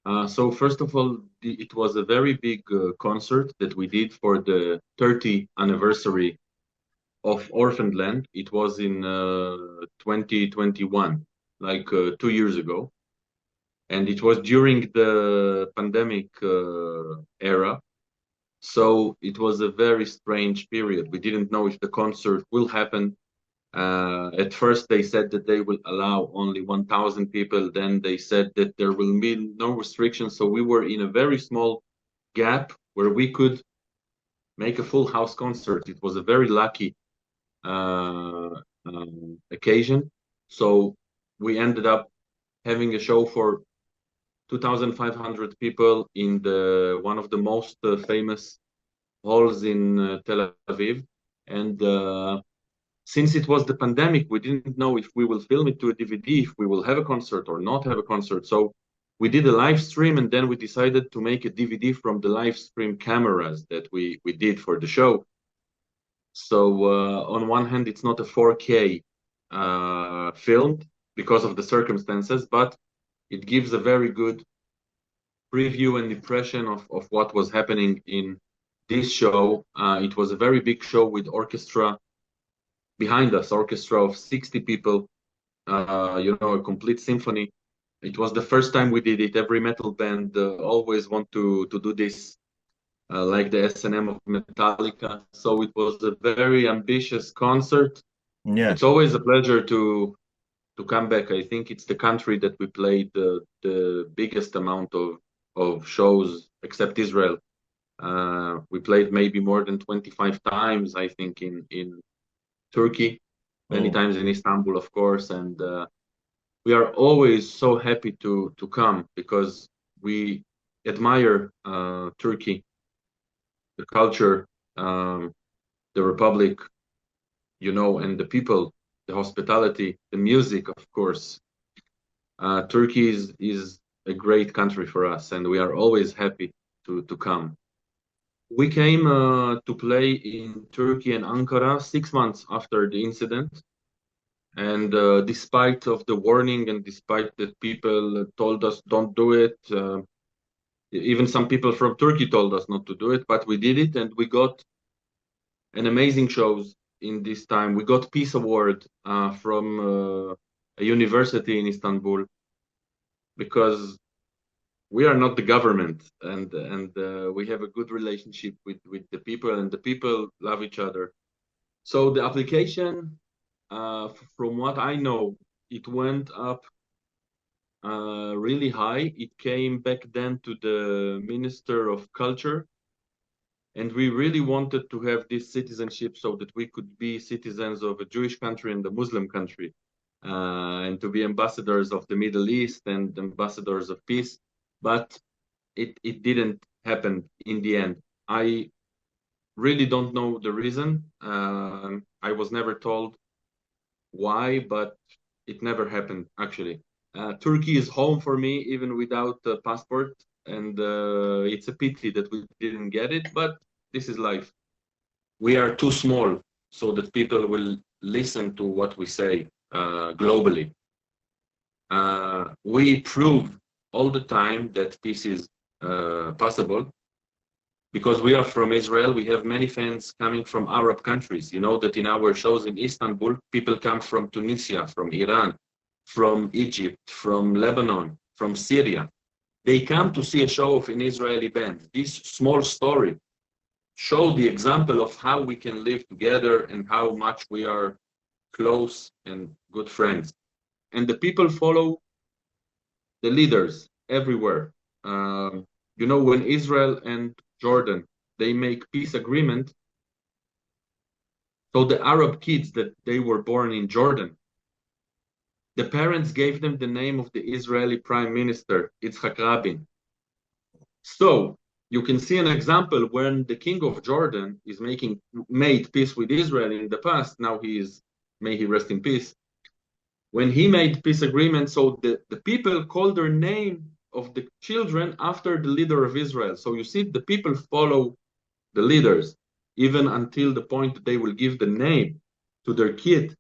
So first of all, it was a very big concert that we did for the 30th anniversary of Orphaned Land. It was in 2021, like 2 years ago, and it was during the pandemic era. So it was a very strange period. We didn't know if the concert will happen. At first, they said that they will allow only 1,000 people. Then they said that there will be no restrictions. So we were in a very small gap where we could make a full house concert. It was a very lucky uh, occasion. So we ended up having a show for 2,500 people in the one of the most famous halls in Tel Aviv. And since it was the pandemic, we didn't know if we will film it to a DVD, if we will have a concert or not have a concert. So we did a live stream, and then we decided to make a DVD from the live stream cameras that we did for the show. So on one hand, it's not a 4K film because of the circumstances, but it gives a very good preview and impression of what was happening in this show. It was a very big show with orchestra behind us, orchestra of 60 people, a complete symphony. It was the first time we did it. Every metal band always want to do this, like the S&M of Metallica. So it was a very ambitious concert. Yeah. It's always a pleasure to come back. I think it's the country that we played the biggest amount of shows, except Israel. We played maybe more than 25 times, I think, in Turkey, many Oh, times in Istanbul, of course, and we are always so happy to come because we admire Turkey, the culture, the republic, and the people, the hospitality, the music, of course. Turkey is a great country for us, and we are always happy to come. We came to play in Turkey and Ankara 6 months after the incident. And despite of the warning and despite that people told us don't do it, even some people from Turkey told us not to do it, but we did it and we got an amazing shows in this time. We got Peace Award from a university in Istanbul because we are not the government and we have a good relationship with the people and the people love each other. So the application, from what I know, it went up really high. It came back then to the Minister of Culture, and we really wanted to have this citizenship so that we could be citizens of a Jewish country and a Muslim country, and to be ambassadors of the Middle East and ambassadors of peace. But it didn't happen in the end. I really don't know the reason. I was never told why, but it never happened actually. Turkey is home for me even without a passport, and it's a pity that we didn't get it, but this is life. We are too small so that people will listen to what we say globally. We prove all the time that peace is possible because we are from Israel. We have many fans coming from Arab countries. You know that in our shows in Istanbul, people come from Tunisia, from Iran, from Egypt, from Lebanon, from Syria. They come to see a show of an Israeli band. This small story show the example of how we can live together and how much we are close and good friends. And the people follow the leaders everywhere. When Israel and Jordan they make peace agreement, so the Arab kids that they were born in Jordan, the parents gave them the name of the Israeli Prime Minister Yitzhak Rabin. So you can see an example when the king of Jordan is made peace with Israel in the past. Now may he rest in peace. When he made peace agreement, so the people call their name of the children after the leader of Israel. So you see, the people follow the leaders, even until the point that they will give the name to their kid.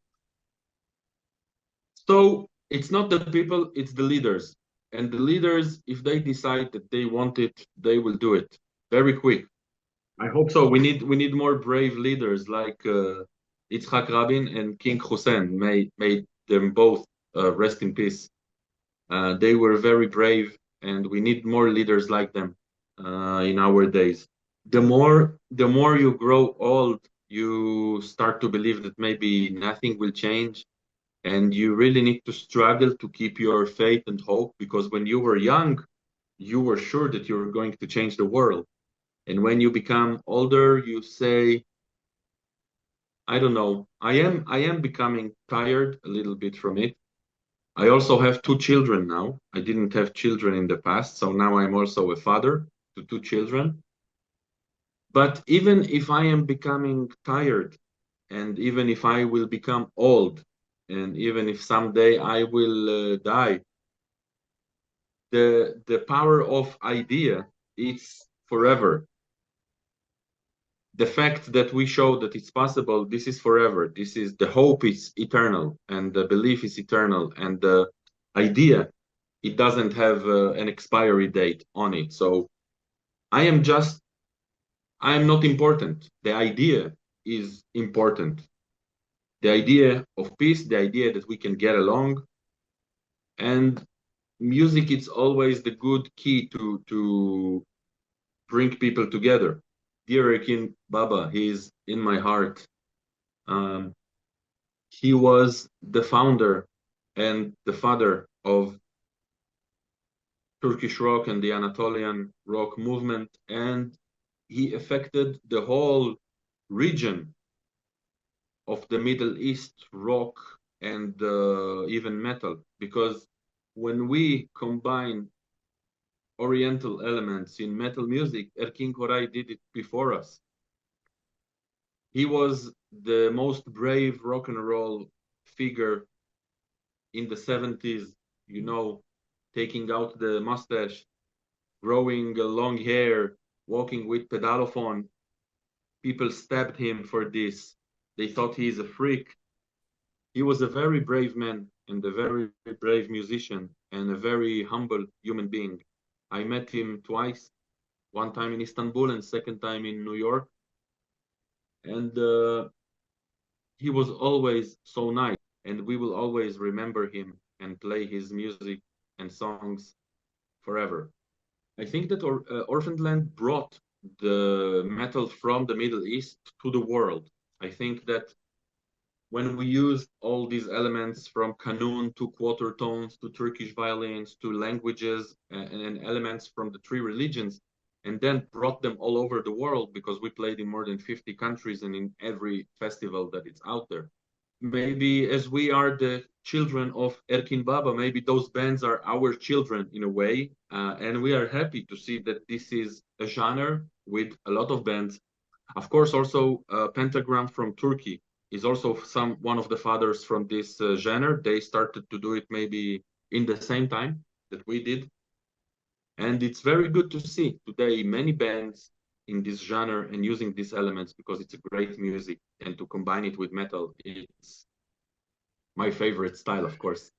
So it's not the people, it's the leaders. And the leaders, if they decide that they want it, they will do it very quick. I hope so. We need more brave leaders like Yitzhak Rabin and King Hussein. May them both rest in peace. They were very brave, and we need more leaders like them in our days. The more you grow old, you start to believe that maybe nothing will change, and you really need to struggle to keep your faith and hope, because when you were young, you were sure that you were going to change the world. And when you become older, you say, I don't know, I am becoming tired a little bit from it. I also have two children now. I didn't have children in the past, so now I'm also a father to two children. But even if I am becoming tired, and even if I will become old, and even if someday I will die, the power of idea, it's forever. The fact that we show that it's possible, this is forever. This is the hope is eternal, and the belief is eternal, and the idea, it doesn't have an expiry date on it. So I am just, I am not important. The idea is important. The idea of peace, the idea that we can get along, and music is always the good key to bring people together. Dear Erkin Baba, he is in my heart. Um, he was the founder and the father of Turkish rock and the Anatolian rock movement, and he affected the whole region of the Middle East rock and even metal, because when we combine Oriental elements in metal music, Erkin Koray did it before us. He was the most brave rock and roll figure in the 70s, you know, taking out the mustache, growing long hair, walking with pedalophone. People stabbed him for this. They thought he is a freak. He was a very brave man and a very brave musician and a very humble human being. I met him twice, one time in Istanbul and second time in New York. And he was always so nice, and we will always remember him and play his music and songs forever. I think that Orphaned Land brought the metal from the Middle East to the world. I think that when we used all these elements from kanun to quarter tones to Turkish violins to languages and elements from the three religions, and then brought them all over the world because we played in more than 50 countries and in every festival that is out there. Maybe as we are the children of Erkin Baba, maybe those bands are our children in a way. And we are happy to see that this is a genre with a lot of bands. Of course, also Pentagram from Turkey is also one of the fathers from this genre. They started to do it maybe in the same time that we did. And it's very good to see today many bands in this genre and using these elements because it's a great music. And to combine it with metal, it's my favorite style, of course.